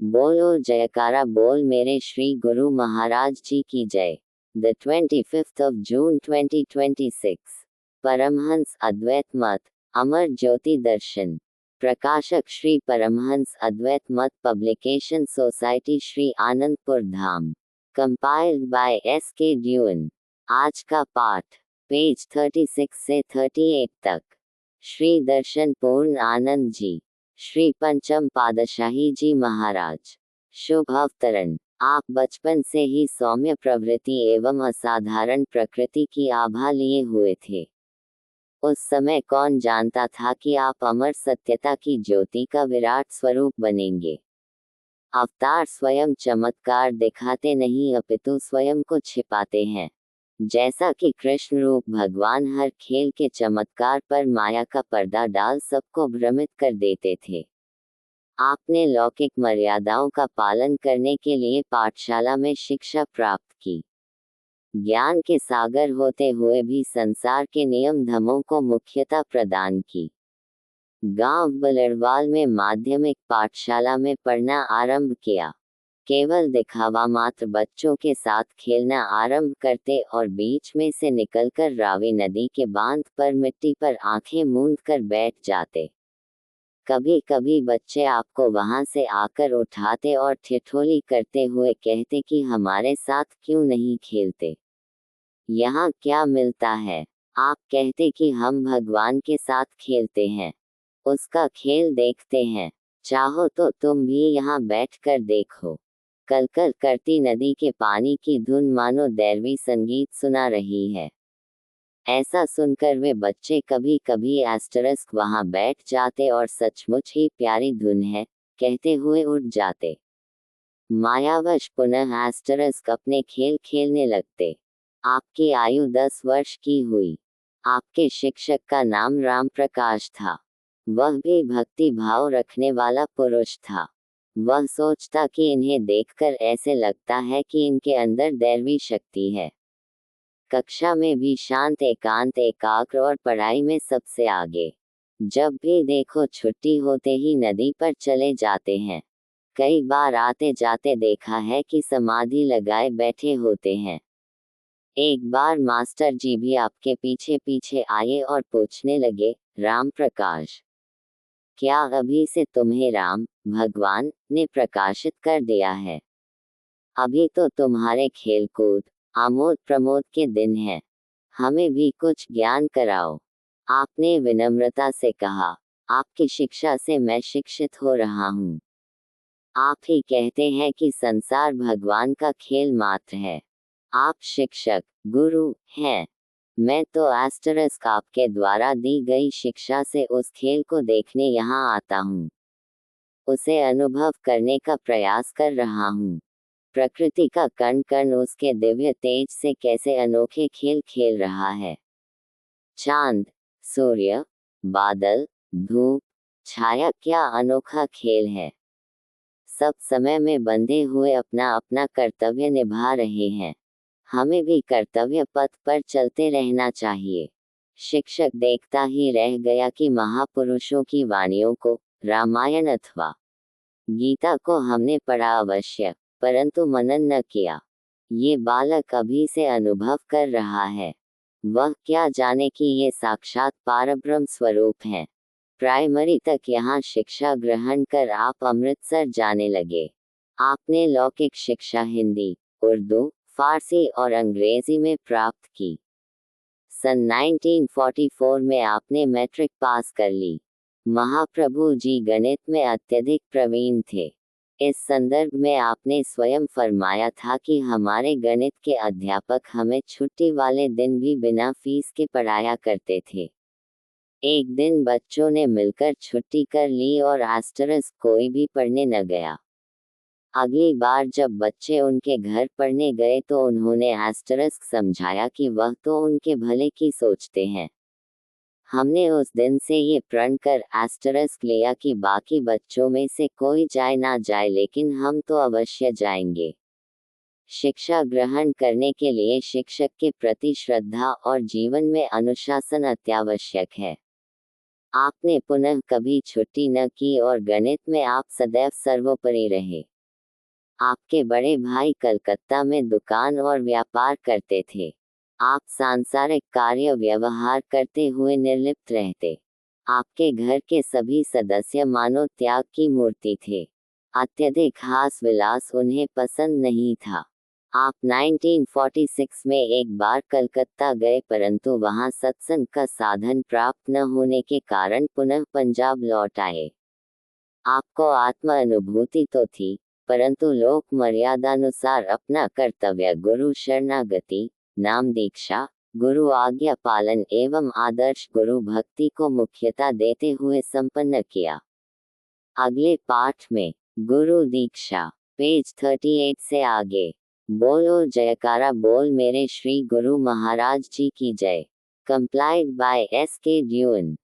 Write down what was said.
बोलो जयकारा बोल मेरे श्री गुरु महाराज जी की जय। The 25th of June 2026। Paramhans अद्वैत मत, अमर ज्योति दर्शन। प्रकाशक श्री परमहंस अद्वैत मत पब्लिकेशन सोसाइटी श्री आनंदपुर धाम। Compiled bye S.K. ड्यून। आज का पाठ पेज 36 से 38 तक। श्री दर्शन पूर्ण आनंद जी, श्री पंचम पातशाही जी महाराज। शुभ अवतरण। आप बचपन से ही सौम्य प्रवृत्ति एवं असाधारण प्रकृति की आभा लिए हुए थे। उस समय कौन जानता था कि आप अमर सत्यता की ज्योति का विराट स्वरूप बनेंगे। अवतार स्वयं चमत्कार दिखाते नहीं अपितु स्वयं को छिपाते हैं। जैसा कि कृष्ण रूप भगवान हर खेल के चमत्कार पर माया का पर्दा डाल सबको भ्रमित कर देते थे। आपने लौकिक मर्यादाओं का पालन करने के लिए पाठशाला में शिक्षा प्राप्त की। ज्ञान के सागर होते हुए भी संसार के नियम धर्मों को मुख्यता प्रदान की। गांव बलड़वाल में माध्यमिक पाठशाला में पढ़ना आरंभ किया। केवल दिखावा मात्र बच्चों के साथ खेलना आरंभ करते और बीच में से निकलकर रावी नदी के बांध पर मिट्टी पर आंखें मूंद कर बैठ जाते। कभी कभी बच्चे आपको वहां से आकर उठाते और ठिठोली करते हुए कहते कि हमारे साथ क्यों नहीं खेलते, यहाँ क्या मिलता है। आप कहते कि हम भगवान के साथ खेलते हैं, उसका खेल देखते हैं, चाहो तो तुम भी यहाँ बैठकर देखो। कलकल करती नदी के पानी की धुन मानो दैवी संगीत सुना रही है। ऐसा सुनकर वे बच्चे कभी कभी एस्टरिस्क वहां बैठ जाते और सचमुच ही प्यारी धुन है कहते हुए उठ जाते। मायावश पुनः एस्टरिस्क अपने खेल खेलने लगते। आपकी आयु 10 वर्ष की हुई। आपके शिक्षक का नाम राम प्रकाश था। वह भी भक्ति भाव रखने वाला पुरुष था। वह सोचता कि इन्हें देखकर ऐसे लगता है कि इनके अंदर दैवी शक्ति है। कक्षा में भी शांत एकांत एकाग्र और पढ़ाई में सबसे आगे। जब भी देखो छुट्टी होते ही नदी पर चले जाते हैं। कई बार आते जाते देखा है कि समाधि लगाए बैठे होते हैं। एक बार मास्टर जी भी आपके पीछे पीछे आए और पूछने लगे, राम प्रकाश, क्या अभी से तुम्हें राम भगवान ने प्रकाशित कर दिया है? अभी तो तुम्हारे खेलकूद आमोद प्रमोद के दिन हैं, हमें भी कुछ ज्ञान कराओ। आपने विनम्रता से कहा, आपकी शिक्षा से मैं शिक्षित हो रहा हूँ। आप ही कहते हैं कि संसार भगवान का खेल मात्र है। आप शिक्षक गुरु हैं। मैं तो एस्टरिस्क आपके द्वारा दी गई शिक्षा से उस खेल को देखने यहाँ आता हूँ, उसे अनुभव करने का प्रयास कर रहा हूँ। प्रकृति का कण कण उसके दिव्य तेज से कैसे अनोखे खेल खेल रहा है। चांद, सूर्य, बादल, धूप, छाया क्या अनोखा खेल है। सब समय में बंधे हुए अपना अपना कर्तव्य निभा रहे हैं। हमें भी कर्तव्य पथ पर चलते रहना चाहिए। शिक्षक देखता ही रह गया कि महापुरुषों की वाणियों को, रामायण अथवा गीता को हमने पढ़ा अवश्य, परंतु मनन न किया। ये बालक अभी से अनुभव कर रहा है। वह क्या जाने कि ये साक्षात पारब्रह्म स्वरूप हैं। प्राइमरी तक यहाँ शिक्षा ग्रहण कर आप अमृतसर जाने लगे। आपने लौकिक शिक्षा हिंदी, उर्दू, फारसी और अंग्रेजी में प्राप्त की। सन 1944 में आपने मैट्रिक पास कर ली। महाप्रभु जी गणित में अत्यधिक प्रवीण थे। इस संदर्भ में आपने स्वयं फरमाया था कि हमारे गणित के अध्यापक हमें छुट्टी वाले दिन भी बिना फीस के पढ़ाया करते थे। एक दिन बच्चों ने मिलकर छुट्टी कर ली और एस्टरिस्क कोई भी पढ़ने न गया। अगली बार जब बच्चे उनके घर पढ़ने गए तो उन्होंने एस्टरिस्क समझाया कि वह तो उनके भले की सोचते हैं। हमने उस दिन से ये प्रण कर एस्टरिस्क लिया कि बाकी बच्चों में से कोई जाए ना जाए लेकिन हम तो अवश्य जाएंगे। शिक्षा ग्रहण करने के लिए शिक्षक के प्रति श्रद्धा और जीवन में अनुशासन अत्यावश्यक है। आपने पुनः कभी छुट्टी न की और गणित में आप सदैव सर्वोपरि रहे। आपके बड़े भाई कलकत्ता में दुकान और व्यापार करते थे। आप सांसारिक कार्य व्यवहार करते हुए निर्लिप्त रहते। आपके घर के सभी सदस्य मानो त्याग की मूर्ति थे। अत्यधिक हास विलास उन्हें पसंद नहीं था। आप 1946 में एक बार कलकत्ता गए, परंतु वहां सत्संग का साधन प्राप्त न होने के कारण पुनः पंजाब लौट आए। आपको आत्म अनुभूति तो थी, परंतु लोक मर्यादानुसार अपना कर्तव्य गुरु शरणागति, नाम दीक्षा, गुरु आज्ञा पालन एवं आदर्श गुरु भक्ति को मुख्यता देते हुए संपन्न किया। अगले पाठ में गुरु दीक्षा, पेज 38 से आगे। बोलो जयकारा बोल मेरे श्री गुरु महाराज जी की जय। Compiled by S.K. ड्यून।